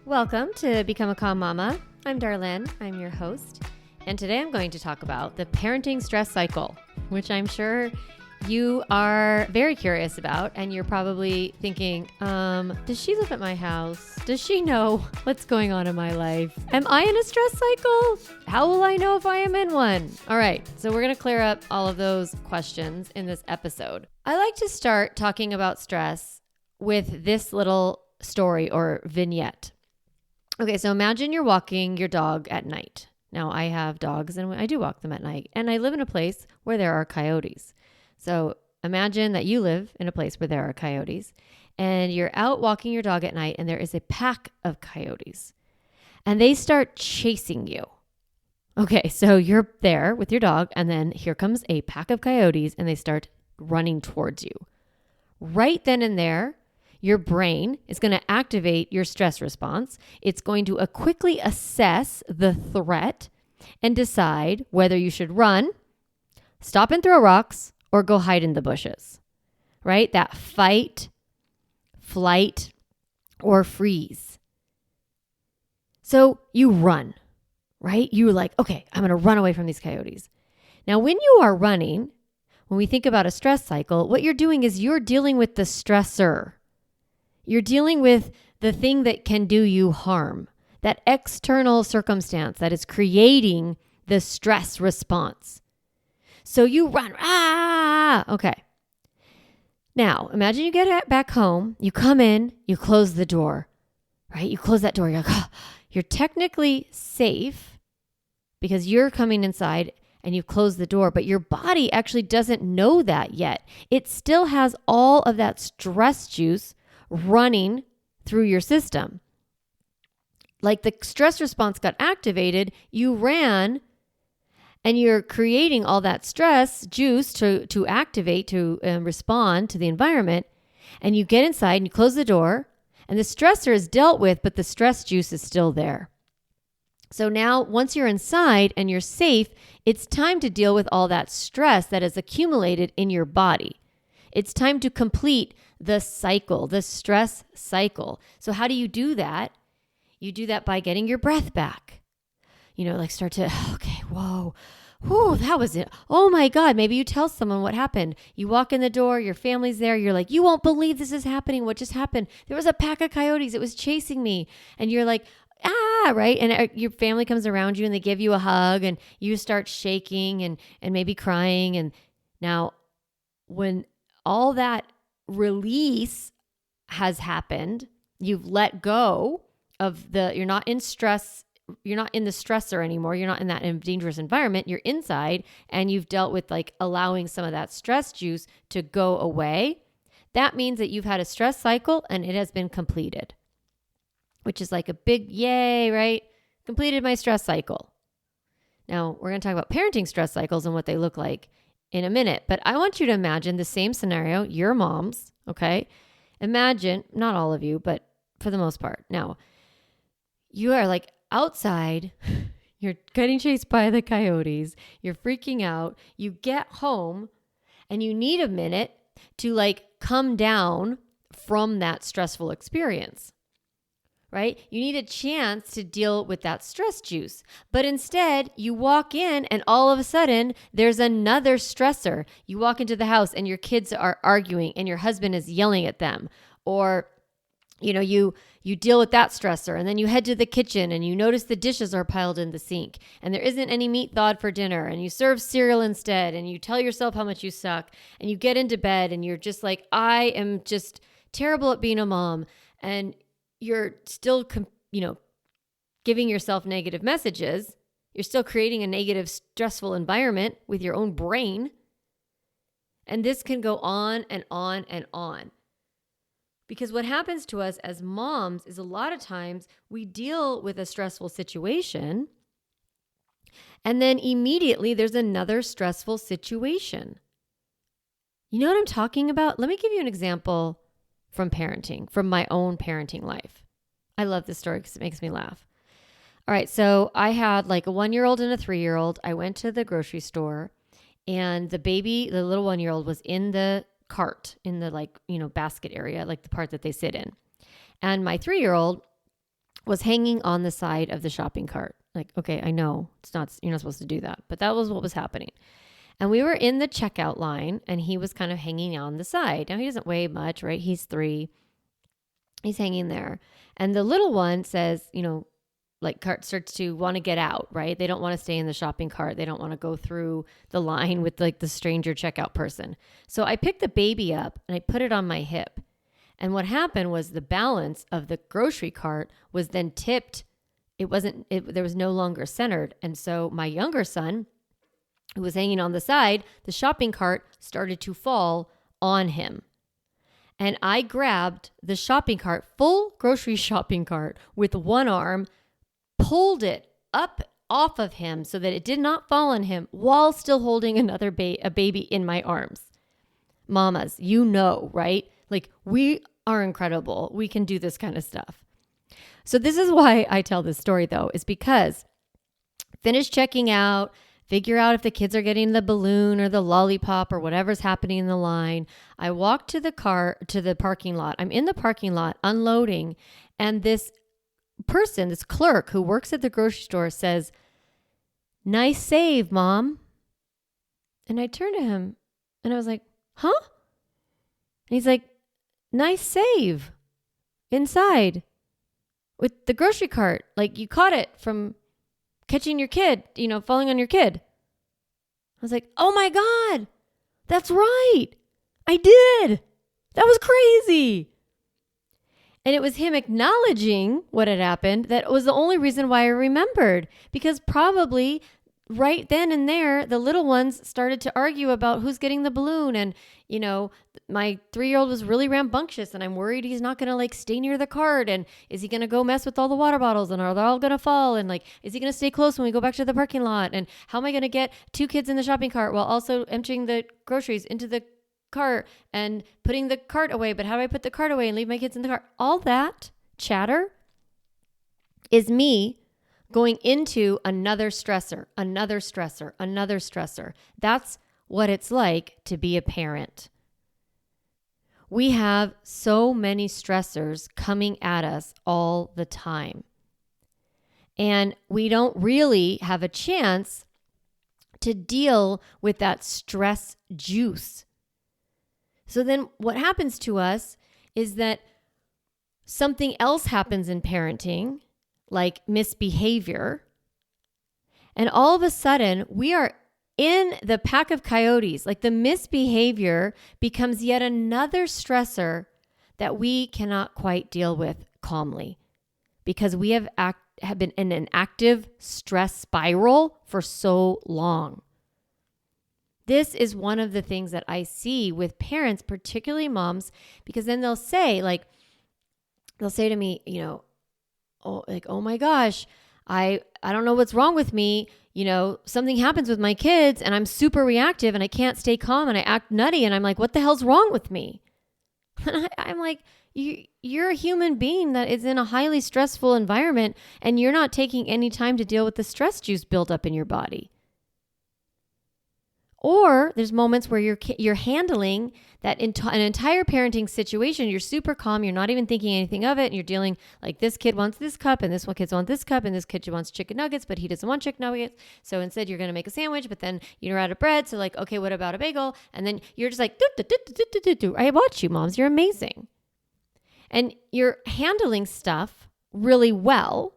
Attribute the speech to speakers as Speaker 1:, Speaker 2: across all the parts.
Speaker 1: Welcome to Become a Calm Mama. I'm Darlene, I'm your host, and today I'm going to talk about the parenting stress cycle, which I'm sure you are very curious about, and you're probably thinking, does she live at my house? Does she know what's going on in my life? Am I in a stress cycle? How will I know if I am in one? All right, so we're going to clear up all of those questions in this episode. I like to start talking about stress with this little story or vignette. Okay, so imagine you're walking your dog at night. Now, I have dogs and I do walk them at night, and I live in a place where there are coyotes. So imagine that you live in a place where there are coyotes, and you're out walking your dog at night, and there is a pack of coyotes, and they start chasing you. Okay, so you're there with your dog, and then here comes a pack of coyotes, and they start running towards you. Right then and there, your brain is going to activate your stress response. It's going to quickly assess the threat and decide whether you should run, stop and throw rocks, or go hide in the bushes, right? That fight, flight, or freeze. So you run, right? You're like, okay, I'm going to run away from these coyotes. Now, when you are running, when we think about a stress cycle, what you're doing is you're dealing with the stressor. You're dealing with the thing that can do you harm, that external circumstance that is creating the stress response. So you run, okay. Now, imagine you get back home, you come in, you close the door, right? You close that door, you're like, you're technically safe because you're coming inside and you close the door, but your body actually doesn't know that yet. It still has all of that stress juice running through your system. Like the stress response got activated, you ran, and you're creating all that stress juice to activate, to respond to the environment. And you get inside and you close the door, and the stressor is dealt with, but the stress juice is still there. So now once you're inside and you're safe, it's time to deal with all that stress that has accumulated in your body. It's time to complete the cycle, the stress cycle. So how do you do that? You do that by getting your breath back. Like start to, okay, whoa, that was it. Oh my God, maybe you tell someone what happened. You walk in the door, your family's there. You're like, you won't believe this is happening. What just happened? There was a pack of coyotes. It was chasing me. And you're like, right? And your family comes around you and they give you a hug and you start shaking and maybe crying. And now when all that release has happened, you've let go of you're not in stress, you're not in the stressor anymore, you're not in that dangerous environment, you're inside and you've dealt with like allowing some of that stress juice to go away. That means that you've had a stress cycle and it has been completed, which is like a big yay, right? Completed my stress cycle. Now we're going to talk about parenting stress cycles and what they look like in a minute, but I want you to imagine the same scenario. You're moms, okay? Imagine, not all of you, but for the most part. Now, you are like outside, you're getting chased by the coyotes, you're freaking out, you get home, and you need a minute to like come down from that stressful experience. Right? You need a chance to deal with that stress juice. But instead, you walk in and all of a sudden, there's another stressor. You walk into the house and your kids are arguing and your husband is yelling at them. Or, you deal with that stressor and then you head to the kitchen and you notice the dishes are piled in the sink and there isn't any meat thawed for dinner and you serve cereal instead and you tell yourself how much you suck and you get into bed and you're just like, I am just terrible at being a mom. And you're still, giving yourself negative messages. You're still creating a negative, stressful environment with your own brain. And this can go on and on and on. Because what happens to us as moms is a lot of times we deal with a stressful situation and then immediately there's another stressful situation. You know what I'm talking about? Let me give you an example from parenting, from my own parenting life. I love this story because it makes me laugh. All right, so I had like a 1-year-old and a 3-year-old. I went to the grocery store and the little 1-year-old was in the cart, in the basket area, like the part that they sit in. And my 3-year-old was hanging on the side of the shopping cart. Like, okay, I know you're not supposed to do that, but that was what was happening. And we were in the checkout line and he was kind of hanging on the side. Now he doesn't weigh much, right? He's 3. He's hanging there. And the little one says, like cart starts to want to get out, right? They don't want to stay in the shopping cart. They don't want to go through the line with like the stranger checkout person. So I picked the baby up and I put it on my hip. And what happened was the balance of the grocery cart was then tipped. There was no longer centered. And so my younger son, who was hanging on the side, the shopping cart started to fall on him. And I grabbed the shopping cart, full grocery shopping cart, with one arm, pulled it up off of him so that it did not fall on him while still holding another a baby in my arms. Mamas, right? Like, we are incredible. We can do this kind of stuff. So this is why I tell this story, though, is because finish checking out, figure out if the kids are getting the balloon or the lollipop or whatever's happening in the line. I walk to the parking lot. I'm in the parking lot unloading, and this clerk who works at the grocery store says, "Nice save, Mom." And I turned to him and I was like, "Huh?" And he's like, "Nice save inside with the grocery cart. Like, you caught it from catching your kid, falling on your kid." I was like, "Oh my God, that's right. I did. That was crazy." And it was him acknowledging what had happened that was the only reason why I remembered, because probably right then and there, the little ones started to argue about who's getting the balloon. And, my 3-year-old was really rambunctious and I'm worried he's not going to like stay near the cart. And is he going to go mess with all the water bottles and are they all going to fall? And like, is he going to stay close when we go back to the parking lot? And how am I going to get 2 kids in the shopping cart while also emptying the groceries into the cart and putting the cart away? But how do I put the cart away and leave my kids in the cart? All that chatter is me going into another stressor. That's what it's like to be a parent. We have so many stressors coming at us all the time. And we don't really have a chance to deal with that stress juice. So then what happens to us is that something else happens in parenting, like misbehavior. And all of a sudden, we are in the pack of coyotes. Like, the misbehavior becomes yet another stressor that we cannot quite deal with calmly, because we have been in an active stress spiral for so long. This is one of the things that I see with parents, particularly moms, because then they'll say to me, oh my gosh, I don't know what's wrong with me. Something happens with my kids and I'm super reactive and I can't stay calm and I act nutty. And I'm like, what the hell's wrong with me? And I'm like, you're a human being that is in a highly stressful environment and you're not taking any time to deal with the stress juice built up in your body. Or there's moments where you're handling that an entire parenting situation. You're super calm. You're not even thinking anything of it. And you're dealing like, this kid wants this cup and this one kid wants this cup and this kid wants chicken nuggets, but he doesn't want chicken nuggets. So instead you're going to make a sandwich, but then you're out of bread. So like, okay, what about a bagel? And then you're just like, I watch you moms. You're amazing. And you're handling stuff really well.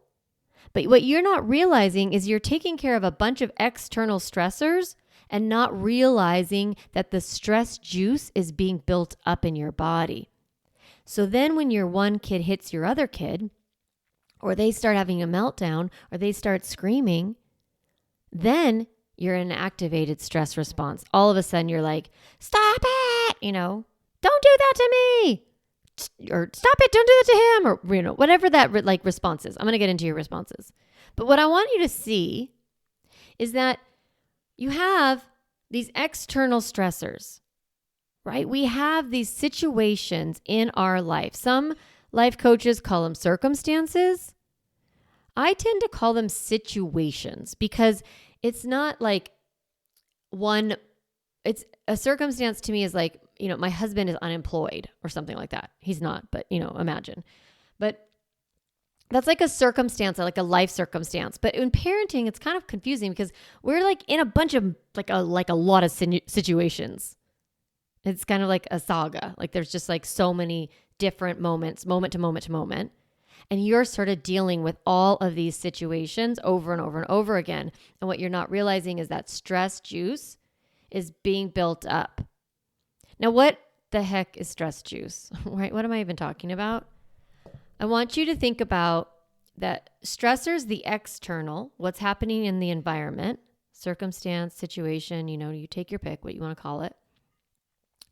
Speaker 1: But what you're not realizing is you're taking care of a bunch of external stressors and not realizing that the stress juice is being built up in your body. So then when your one kid hits your other kid, or they start having a meltdown, or they start screaming, then you're in an activated stress response. All of a sudden you're like, stop it, don't do that to me, or stop it, don't do that to him, or whatever that response is. I'm going to get into your responses. But what I want you to see is that you have these external stressors, right? We have these situations in our life. Some life coaches call them circumstances. I tend to call them situations because it's not like it's a circumstance to me is like, my husband is unemployed or something like that. He's not, but imagine. But That's like a circumstance, like a life circumstance. But in parenting, it's kind of confusing because we're like in a bunch of like a lot of situations. It's kind of like a saga. Like there's just like so many different moments, moment to moment to moment. And you're sort of dealing with all of these situations over and over and over again. And what you're not realizing is that stress juice is being built up. Now, what the heck is stress juice, right? What am I even talking about? I want you to think about that stressors, the external, what's happening in the environment, circumstance, situation, you take your pick, what you want to call it.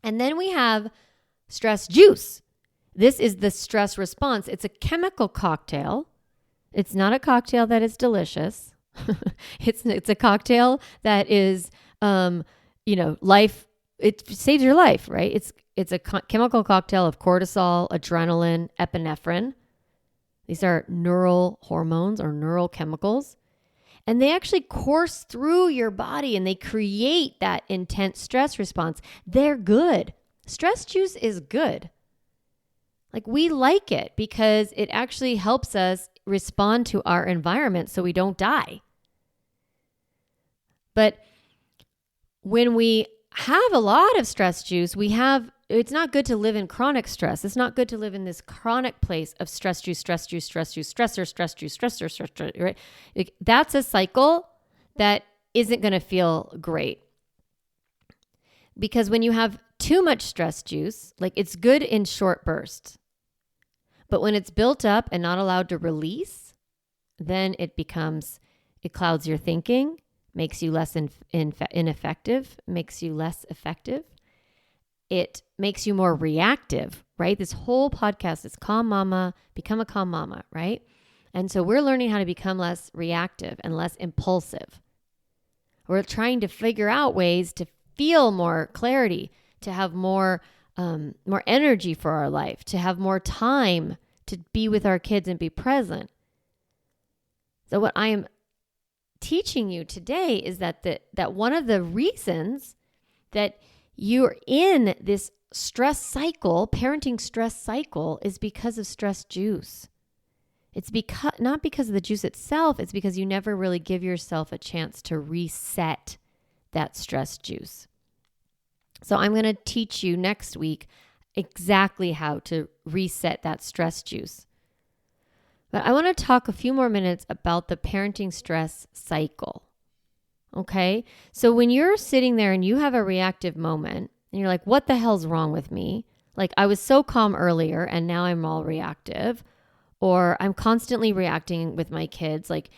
Speaker 1: And then we have stress juice. This is the stress response. It's a chemical cocktail. It's not a cocktail that is delicious. It's a cocktail that is, life. It saves your life, right? It's a chemical cocktail of cortisol, adrenaline, epinephrine. These are neural hormones or neural chemicals. And they actually course through your body and they create that intense stress response. They're good. Stress juice is good. Like we like it because it actually helps us respond to our environment so we don't die. But when we have a lot of stress juice, it's not good to live in chronic stress. It's not good to live in this chronic place of stress juice, stressor, right? That's a cycle that isn't going to feel great. Because when you have too much stress juice, like it's good in short bursts. But when it's built up and not allowed to release, then it clouds your thinking, makes you less ineffective, makes you less effective. It makes you more reactive, right? This whole podcast is Calm Mama, Become a Calm Mama, right? And so we're learning how to become less reactive and less impulsive. We're trying to figure out ways to feel more clarity, to have more energy for our life, to have more time to be with our kids and be present. So what I am teaching you today is that one of the reasons that you're in this stress cycle, parenting stress cycle, is because of stress juice. It's not because of the juice itself, it's because you never really give yourself a chance to reset that stress juice. So I'm going to teach you next week exactly how to reset that stress juice. But I want to talk a few more minutes about the parenting stress cycle. Okay? So when you're sitting there and you have a reactive moment and you're like, what the hell's wrong with me? Like I was so calm earlier and now I'm all reactive, or I'm constantly reacting with my kids. Like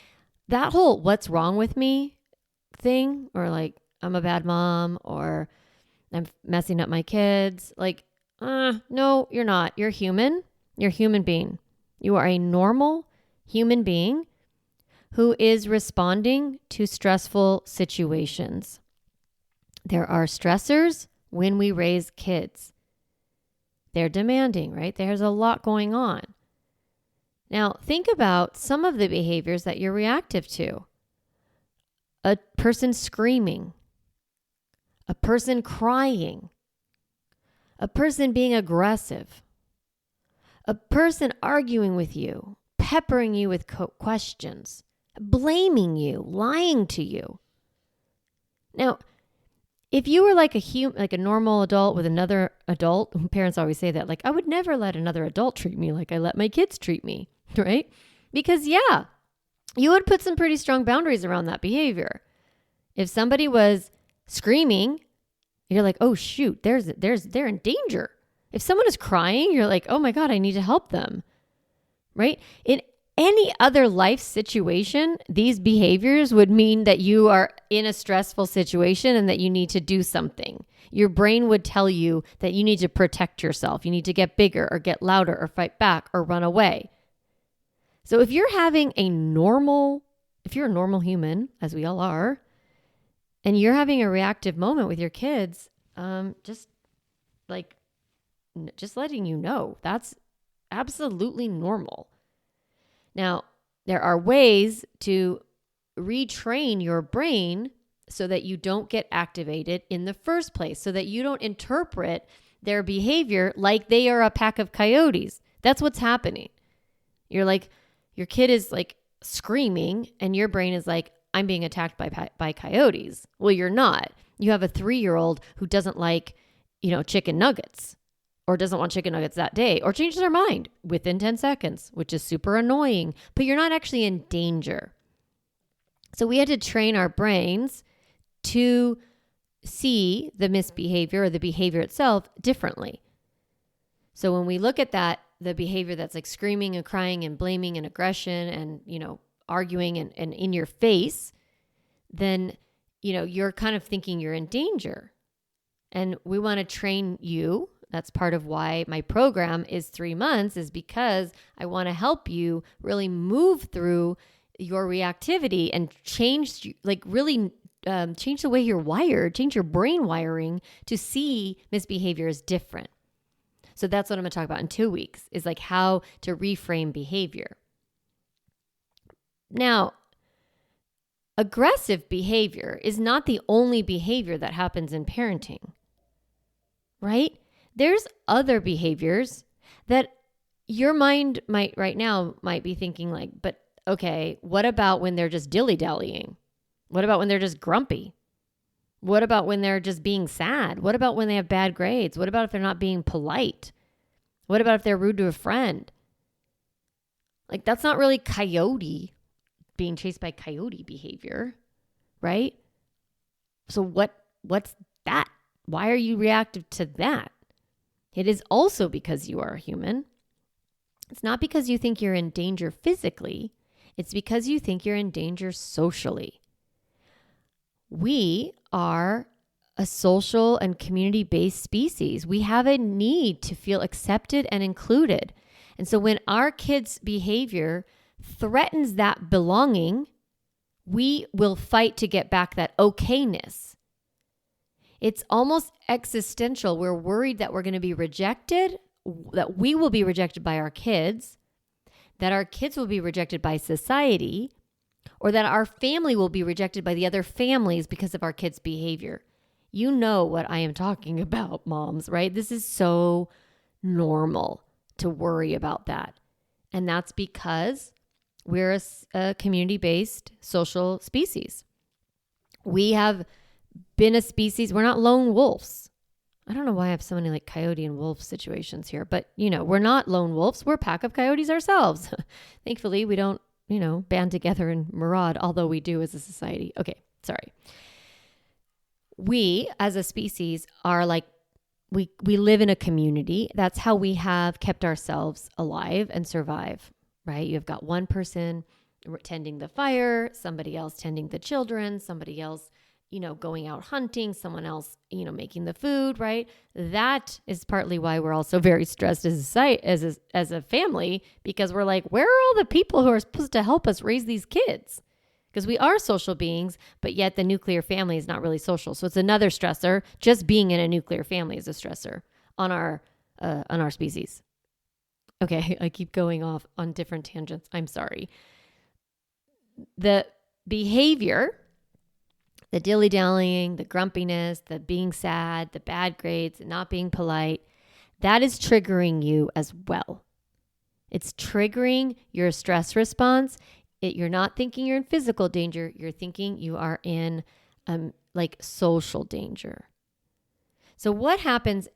Speaker 1: that whole what's wrong with me thing, or like I'm a bad mom, or I'm messing up my kids. Like, no, you're not. You're human. You're a human being. You are a normal human being who is responding to stressful situations. There are stressors when we raise kids. They're demanding, right? There's a lot going on. Now, think about some of the behaviors that you're reactive to. A person screaming, a person crying, a person being aggressive, a person arguing with you, peppering you with questions, blaming you, lying to you. Now, if you were like a normal adult with another adult, parents always say that, like, I would never let another adult treat me like I let my kids treat me, right? Because you would put some pretty strong boundaries around that behavior. If somebody was screaming, you're like, oh shoot, they're in danger. If someone is crying, you're like, oh my God, I need to help them, right? In any other life situation, these behaviors would mean that you are in a stressful situation and that you need to do something. Your brain would tell you that you need to protect yourself. You need to get bigger or get louder or fight back or run away. So if you're a normal human, as we all are, and you're having a reactive moment with your kids, just letting you know, that's absolutely normal. Now, there are ways to retrain your brain so that you don't get activated in the first place, so that you don't interpret their behavior like they are a pack of coyotes. That's what's happening. You're like, Your kid is like screaming and your brain is like, I'm being attacked by coyotes. Well, you're not. You have a 3-year-old who doesn't like, chicken nuggets or doesn't want chicken nuggets that day or changes their mind within 10 seconds, which is super annoying, but you're not actually in danger. So we had to train our brains to see the misbehavior or the behavior itself differently. So when we look at that, the behavior that's like screaming and crying and blaming and aggression and, arguing and in your face, then, you're kind of thinking you're in danger. And we want to train you. That's part of why my program is 3 months, is because I want to help you really move through your reactivity and change, change the way you're wired, change your brain wiring to see misbehavior as different. So that's what I'm going to talk about in 2 weeks, is like how to reframe behavior. Now, aggressive behavior is not the only behavior that happens in parenting, right? There's other behaviors that your mind might be thinking like, but okay, what about when they're just dilly-dallying? What about when they're just grumpy? What about when they're just being sad? What about when they have bad grades? What about if they're not being polite? What about if they're rude to a friend? Like, that's not really being chased by coyote behavior, right? So what's that? Why are you reactive to that? It is also because you are a human. It's not because you think you're in danger physically. It's because you think you're in danger socially. We are a social and community-based species. We have a need to feel accepted and included. And so when our kids' behavior threatens that belonging, we will fight to get back that okayness. It's almost existential. We're worried that we're going to be rejected, that we will be rejected by our kids, that our kids will be rejected by society, or that our family will be rejected by the other families because of our kids' behavior. You know what I am talking about, moms, right? This is so normal to worry about that. And that's because we're a community-based social species. We have been a species. We're not lone wolves. I don't know why I have so many like coyote and wolf situations here, but we're not lone wolves. We're a pack of coyotes ourselves. Thankfully, we don't, band together and maraud, although we do as a society. Okay, sorry. We as a species are like, we live in a community. That's how we have kept ourselves alive and survive, right? You've got one person tending the fire, somebody else tending the children, somebody else, going out hunting, someone else, making the food, right? That is partly why we're also very stressed as a family, because we're like, where are all the people who are supposed to help us raise these kids? Because we are social beings, but yet the nuclear family is not really social. So it's another stressor. Just being in a nuclear family is a stressor on our species. Okay, I keep going off on different tangents. I'm sorry. The behavior, the dilly-dallying, the grumpiness, the being sad, the bad grades, the not being polite, that is triggering you as well. It's triggering your stress response. You're not thinking you're in physical danger. You're thinking you are in social danger. So what happens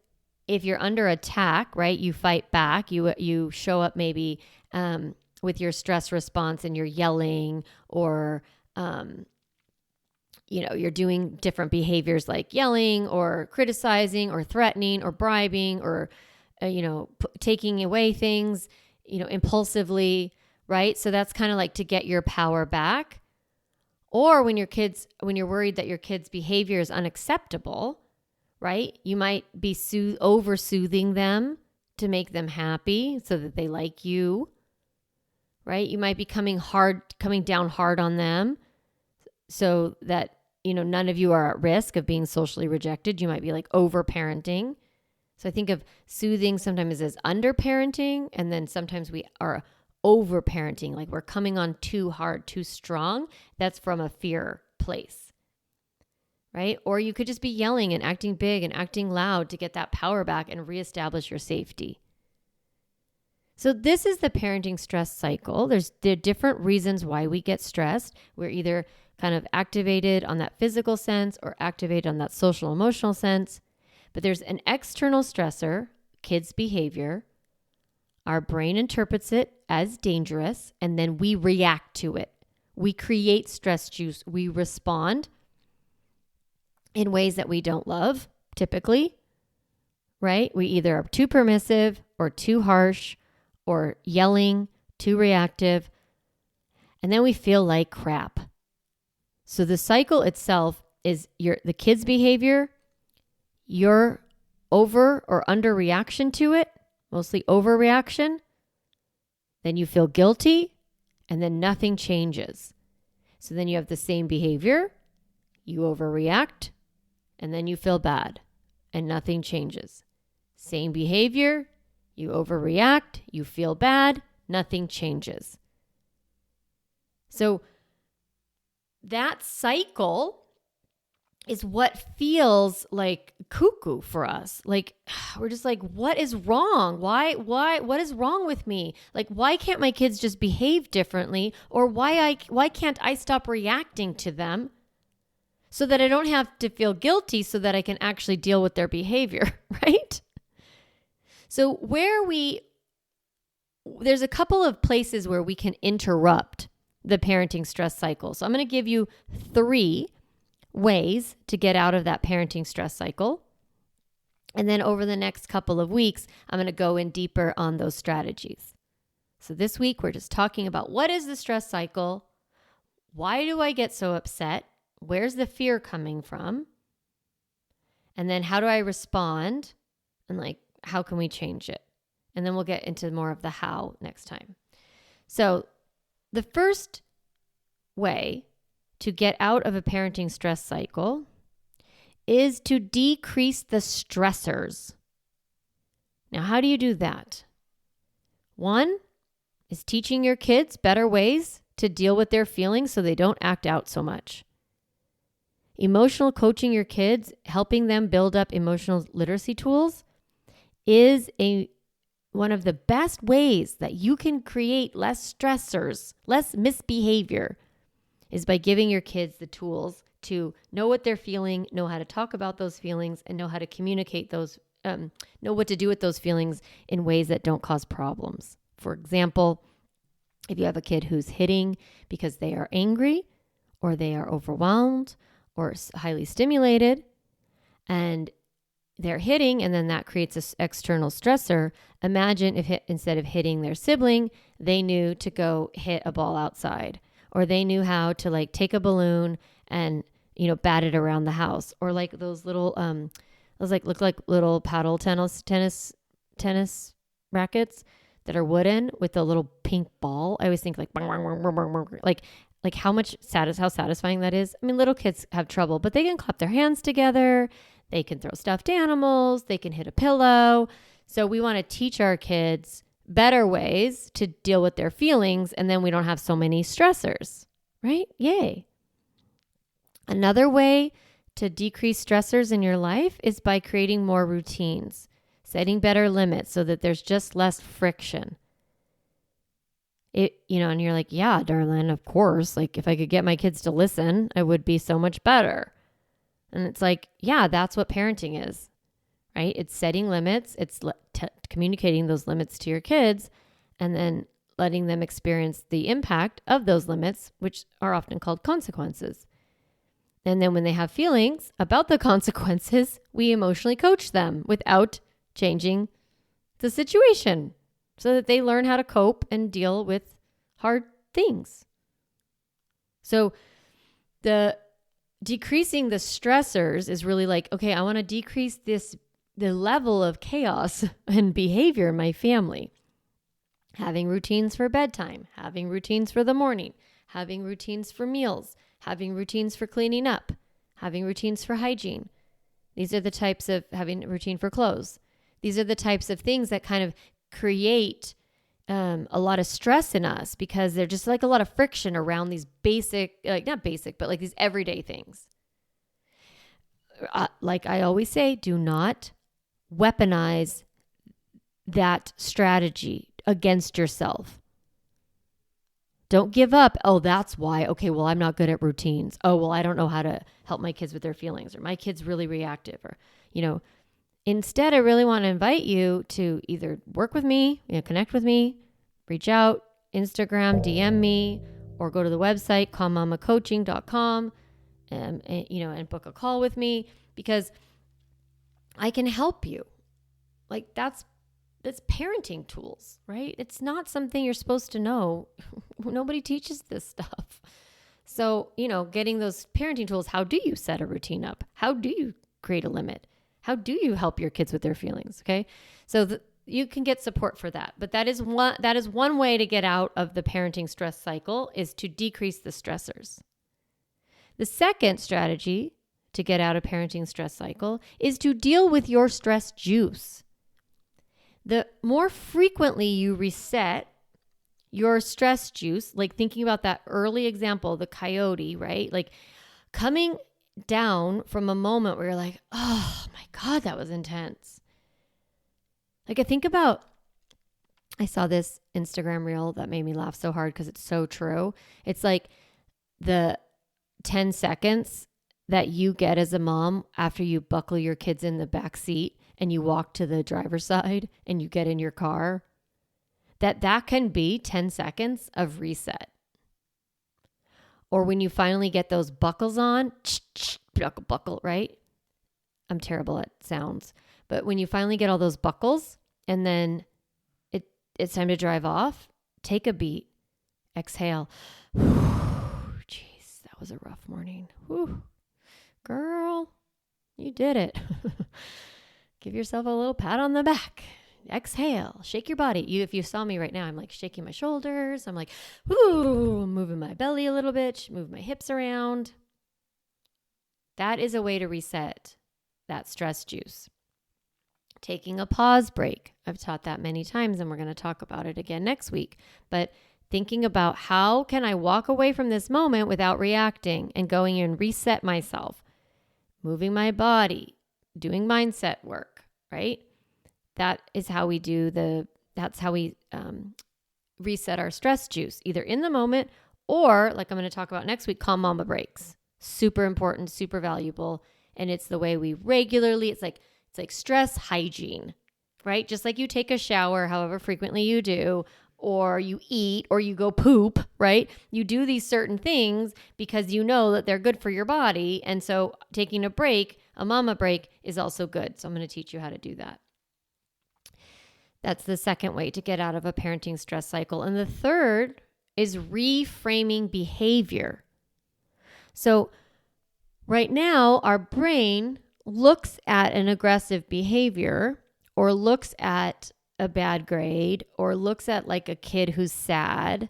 Speaker 1: if you're under attack, right? You fight back. You show up maybe with your stress response and you're yelling or you're doing different behaviors like yelling or criticizing or threatening or bribing or, taking away things, impulsively, right? So that's kind of like to get your power back. Or when you're worried that your kid's behavior is unacceptable, right? You might be over-soothing them to make them happy so that they like you, right? You might be coming down hard on them so that, none of you are at risk of being socially rejected. You might be like over-parenting. So I think of soothing sometimes as under-parenting, and then sometimes we are over-parenting, like we're coming on too hard, too strong. That's from a fear place, right? Or you could just be yelling and acting big and acting loud to get that power back and reestablish your safety. So this is the parenting stress cycle. There are different reasons why we get stressed. We're either kind of activated on that physical sense or activated on that social emotional sense. But there's an external stressor, kids' behavior. Our brain interprets it as dangerous, and then we react to it. We create stress juice. We respond in ways that we don't love, typically, right? We either are too permissive or too harsh or yelling, too reactive, and then we feel like crap. So the cycle itself is the kid's behavior, your over or under reaction to it, mostly overreaction, then you feel guilty, and then nothing changes. So then you have the same behavior, you overreact, and then you feel bad, and nothing changes. Same behavior, you overreact, you feel bad, nothing changes. So that cycle is what feels like cuckoo for us. Like, we're just like, what is wrong? What is wrong with me? Like, why can't my kids just behave differently? Or why can't I stop reacting to them so that I don't have to feel guilty so that I can actually deal with their behavior, right? So there's a couple of places where we can interrupt the parenting stress cycle. So I'm going to give you 3 ways to get out of that parenting stress cycle. And then over the next couple of weeks, I'm going to go in deeper on those strategies. So this week, we're just talking about what is the stress cycle? Why do I get so upset? Where's the fear coming from? And then how do I respond? And like, how can we change it? And then we'll get into more of the how next time. So the first way to get out of a parenting stress cycle is to decrease the stressors. Now, how do you do that? One is teaching your kids better ways to deal with their feelings so they don't act out so much. Emotional coaching your kids, helping them build up emotional literacy tools is one of the best ways that you can create less stressors, less misbehavior, is by giving your kids the tools to know what they're feeling, know how to talk about those feelings, and know how to communicate those, know what to do with those feelings in ways that don't cause problems. For example, if you have a kid who's hitting because they are angry or they are overwhelmed or highly stimulated, and they're hitting, and then that creates an external stressor. Imagine if instead of hitting their sibling, they knew to go hit a ball outside, or they knew how to like take a balloon and, bat it around the house, or like those little, look like little paddle tennis rackets that are wooden with a little pink ball. I always think like how satisfying that is. I mean, little kids have trouble, but they can clap their hands together. They can throw stuffed animals. They can hit a pillow. So we want to teach our kids better ways to deal with their feelings, and then we don't have so many stressors, right? Yay. Another way to decrease stressors in your life is by creating more routines, setting better limits so that there's just less friction. And you're like, yeah, darling, of course. Like, if I could get my kids to listen, it would be so much better. And it's like, yeah, that's what parenting is, right? It's setting limits. It's communicating those limits to your kids and then letting them experience the impact of those limits, which are often called consequences. And then when they have feelings about the consequences, we emotionally coach them without changing the situation so that they learn how to cope and deal with hard things. So decreasing the stressors is really like, okay, I want to decrease the level of chaos and behavior in my family. Having routines for bedtime, having routines for the morning, having routines for meals, having routines for cleaning up, having routines for hygiene. These are the types of having a routine for clothes. These are the types of things that kind of create a lot of stress in us because they're just like a lot of friction around these basic, not basic, but like these everyday things. Like I always say, do not weaponize that strategy. against yourself. Don't give up. Oh, that's why. Okay, well, I'm not good at routines. Oh, well, I don't know how to help my kids with their feelings, or my kid's really reactive, or, instead, I really want to invite you to either work with me, connect with me, reach out, Instagram, DM me, or go to the website, calmmamacoaching.com, and book a call with me, because I can help you. Like that's parenting tools, right? It's not something you're supposed to know. Nobody teaches this stuff. So, getting those parenting tools, how do you set a routine up? How do you create a limit? How do you help your kids with their feelings? Okay. So you can get support for that. But that is one way to get out of the parenting stress cycle, is to decrease the stressors. The second strategy to get out of parenting stress cycle is to deal with your stress juice. The more frequently you reset your stress juice, like thinking about that early example, the coyote, right? Like coming down from a moment where you're like, oh my God, that was intense. Like I saw this Instagram reel that made me laugh so hard because it's so true. It's like the 10 seconds that you get as a mom after you buckle your kids in the back seat and you walk to the driver's side and you get in your car, that can be 10 seconds of reset. Or when you finally get those buckles on, buckle, right? I'm terrible at sounds. But when you finally get all those buckles and then it's time to drive off, take a beat, exhale. Jeez, that was a rough morning. Whew. Girl, you did it. Give yourself a little pat on the back. Exhale, shake your body. If you saw me right now, I'm like shaking my shoulders. I'm like, ooh, moving my belly a little bit, move my hips around. That is a way to reset that stress juice. Taking a pause break. I've taught that many times, and we're going to talk about it again next week. But thinking about, how can I walk away from this moment without reacting, and going and reset myself, moving my body, doing mindset work, right? That is how we reset our stress juice, either in the moment or, like I'm going to talk about next week, calm mama breaks. Super important, super valuable. And it's the way we regularly, it's like stress hygiene, right? Just like you take a shower, however frequently you do, or you eat, or you go poop, right? You do these certain things because you know that they're good for your body. And so taking a break, a mama break, is also good. So I'm going to teach you how to do that. That's the second way to get out of a parenting stress cycle. And the third is reframing behavior. So right now, our brain looks at an aggressive behavior, or looks at a bad grade, or looks at like a kid who's sad,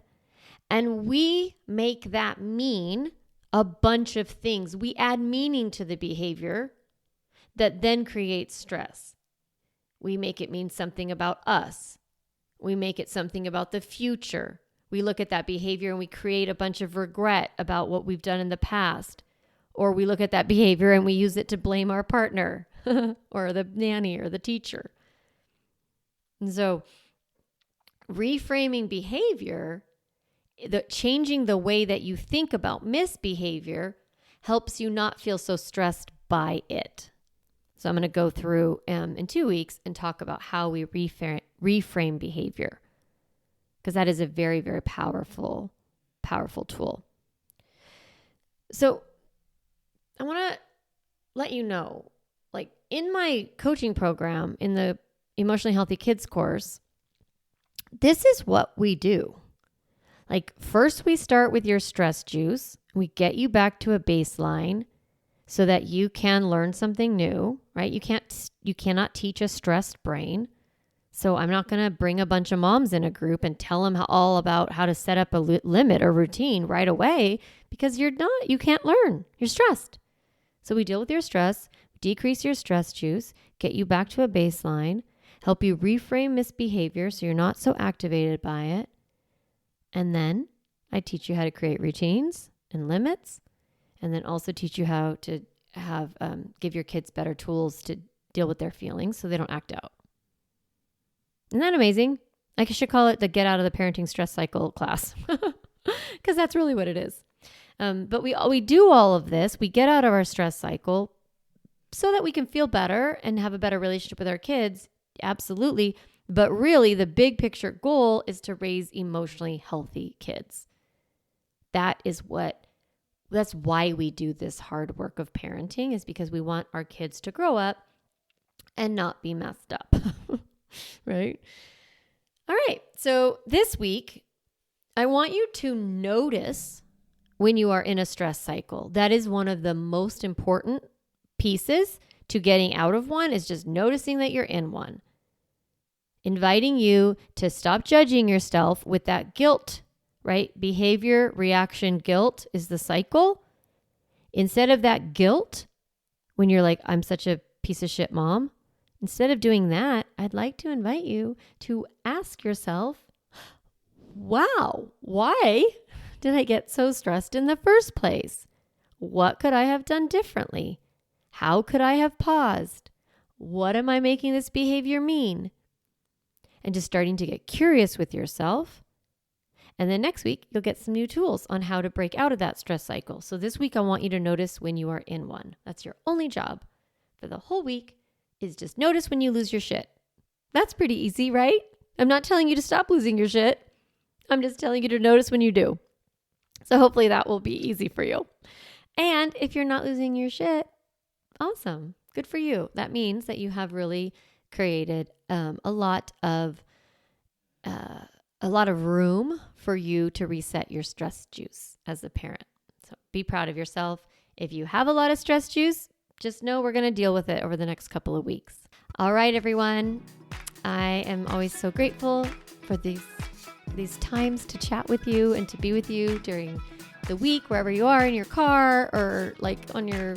Speaker 1: and we make that mean a bunch of things. We add meaning to the behavior that then creates stress. We make it mean something about us. We make it something about the future. We look at that behavior and we create a bunch of regret about what we've done in the past. Or we look at that behavior and we use it to blame our partner or the nanny or the teacher. And so reframing behavior, changing the way that you think about misbehavior, helps you not feel so stressed by it. So I'm going to go through in 2 weeks and talk about how we reframe behavior, because that is a very, very powerful tool. So I want to let you know, like in my coaching program, in the Emotionally Healthy Kids course, this is what we do. Like first we start with your stress juice. We get you back to a baseline so that you can learn something new, right? You cannot teach a stressed brain. So I'm not going to bring a bunch of moms in a group and tell them all about how to set up a limit or routine right away, because you can't learn. You're stressed. So we deal with your stress, decrease your stress juice, get you back to a baseline, help you reframe misbehavior so you're not so activated by it. And then I teach you how to create routines and limits, and then also teach you how to give your kids better tools to deal with their feelings so they don't act out. Isn't that amazing? I should call it the Get Out of the Parenting Stress Cycle class because that's really what it is. But we do all of this. We get out of our stress cycle so that we can feel better and have a better relationship with our kids. Absolutely. But really, the big picture goal is to raise emotionally healthy kids. That's why we do this hard work of parenting, is because we want our kids to grow up and not be messed up. Right? All right. So this week, I want you to notice when you are in a stress cycle. That is one of the most important pieces to getting out of one, is just noticing that you're in one. Inviting you to stop judging yourself with that guilt, right? Behavior, reaction, guilt is the cycle. Instead of that guilt, when you're like, I'm such a piece of shit mom, instead of doing that, I'd like to invite you to ask yourself, wow, why did I get so stressed in the first place? What could I have done differently? How could I have paused? What am I making this behavior mean? And just starting to get curious with yourself. And then next week, you'll get some new tools on how to break out of that stress cycle. So this week, I want you to notice when you are in one. That's your only job for the whole week, is just notice when you lose your shit. That's pretty easy, right? I'm not telling you to stop losing your shit. I'm just telling you to notice when you do. So hopefully that will be easy for you. And if you're not losing your shit, awesome. Good for you. That means that you have really created a lot of room for you to reset your stress juice as a parent. So be proud of yourself. If you have a lot of stress juice, just know we're going to deal with it over the next couple of weeks. All right, everyone. I am always so grateful for these times to chat with you and to be with you during the week, wherever you are, in your car or like on your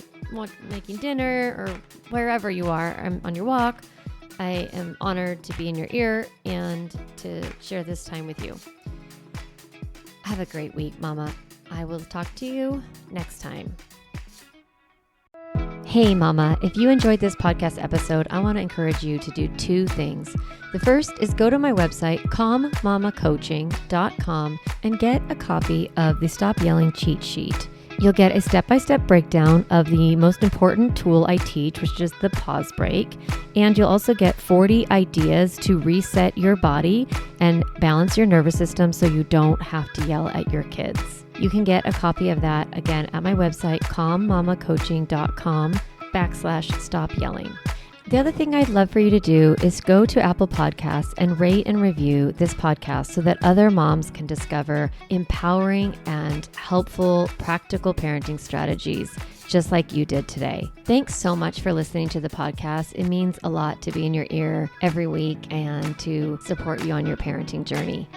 Speaker 1: making dinner or wherever you are on your walk. I am honored to be in your ear and to share this time with you. Have a great week, Mama. I will talk to you next time. Hey, Mama, if you enjoyed this podcast episode, I want to encourage you to do two things. The first is go to my website, calmmamacoaching.com, and get a copy of the Stop Yelling cheat sheet. You'll get a step-by-step breakdown of the most important tool I teach, which is the pause break. And you'll also get 40 ideas to reset your body and balance your nervous system so you don't have to yell at your kids. You can get a copy of that, again, at my website, calmmamacoaching.com/stop yelling. The other thing I'd love for you to do is go to Apple Podcasts and rate and review this podcast so that other moms can discover empowering and helpful, practical parenting strategies, just like you did today. Thanks so much for listening to the podcast. It means a lot to be in your ear every week and to support you on your parenting journey.